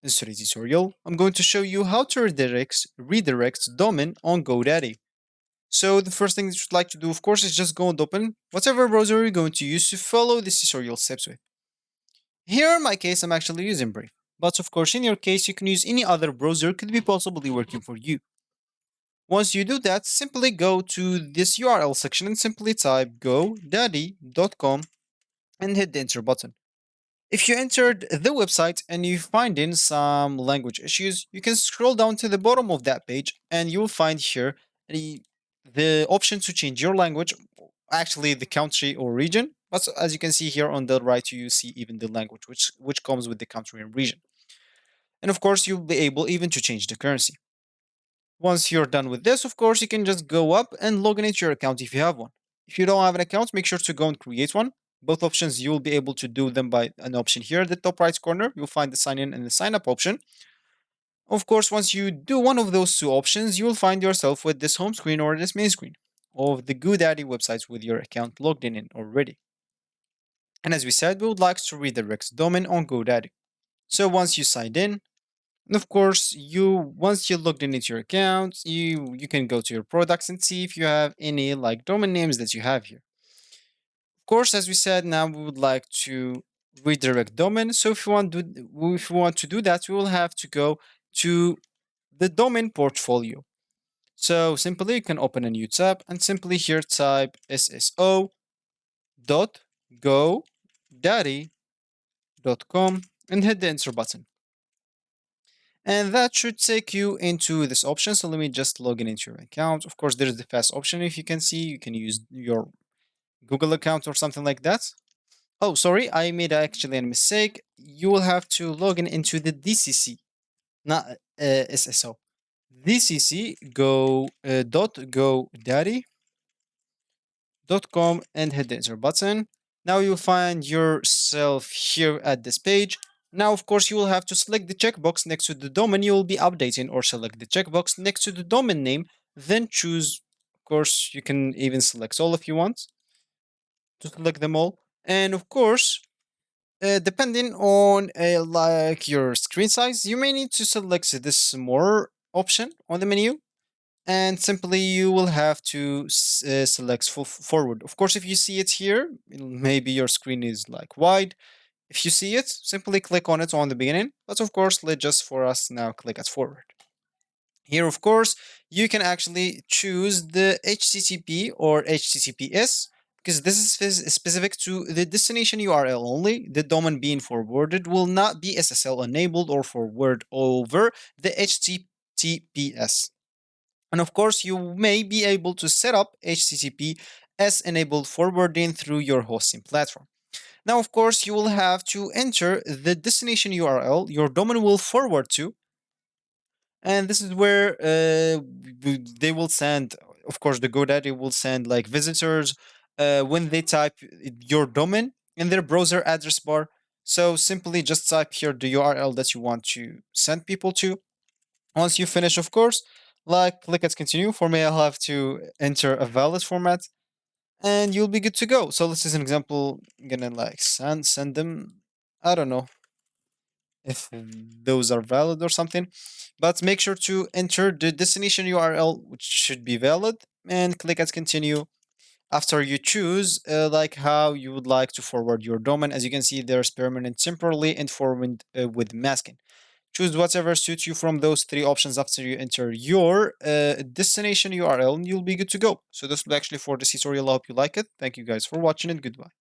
In today's tutorial, I'm going to show you how to redirect domain on GoDaddy. So the first thing that you'd like to do, of course, is just go and open whatever browser you're going to use to follow this tutorial steps with. Here in my case, I'm actually using Brave. But of course, in your case, you can use any other browser could be possibly working for you. Once you do that, simply go to this URL section and simply type godaddy.com and hit the enter button. If you entered the website and you find in some language issues, you can scroll down to the bottom of that page and you will find here the option to change your language, actually the country or region. But as you can see here on the right, you see even the language, which comes with the country and region. And of course, you'll be able even to change the currency. Once you're done with this, of course, you can just go up and log in into your account if you have one. If you don't have an account, make sure to go and create one. Both options, you will be able to do them by an option here at the top right corner. You'll find the sign in and the sign up option. Of course, once you do one of those two options, you will find yourself with this home screen or this main screen of the GoDaddy websites with your account logged in already. And as we said, we would like to redirect domain on GoDaddy. So once you signed in, and of course, once you logged in into your account, you can go to your products and see if you have any like domain names that you have here. Of course, as we said, now we would like to redirect domain. So if we want to do that, we will have to go to the domain portfolio. So simply you can open a new tab and simply here type sso.godaddy.com and hit the enter button. And that should take you into this option. So let me just log in into your account. Of course, there's the fast option. If you can see, you can use your Google account or something like that. Oh, sorry, I made actually a mistake. You will have to log in into the DCC, not SSO. DCC .godaddy.com and hit the enter button. Now you'll find yourself here at this page. Now, of course, you will have to select the checkbox next to the domain you will be updating, or select the checkbox next to the domain name, then choose. Of course, you can even select all if you want to select them all. And of course, depending on like your screen size, you may need to select this more option on the menu, and simply you will have to select forward. Of course, if you see it here, maybe your screen is like wide. If you see it, simply click on it on the beginning. But of course, let's just for us now click at forward. Here, of course, you can actually choose the HTTP or HTTPS because this is specific to the destination URL only. The domain being forwarded will not be SSL enabled or forward over the HTTPS. And of course, you may be able to set up HTTPS enabled forwarding through your hosting platform. Now, of course, you will have to enter the destination URL your domain will forward to. And this is where they will send, of course, the GoDaddy will send like visitors when they type your domain in their browser address bar. So simply just type here the URL that you want to send people to. Once you finish, of course, like click at continue. For me, I'll have to enter a valid format and you'll be good to go. So this is an example. I'm gonna like send them. I don't know if those are valid or something, but make sure to enter the destination URL, which should be valid, and click at continue. After you choose like how you would like to forward your domain, as you can see, there's permanent, temporarily, and forward with masking. Choose whatever suits you from those three options after you enter your destination URL and you'll be good to go. So this will be actually for this tutorial. I hope you like it. Thank you guys for watching and goodbye.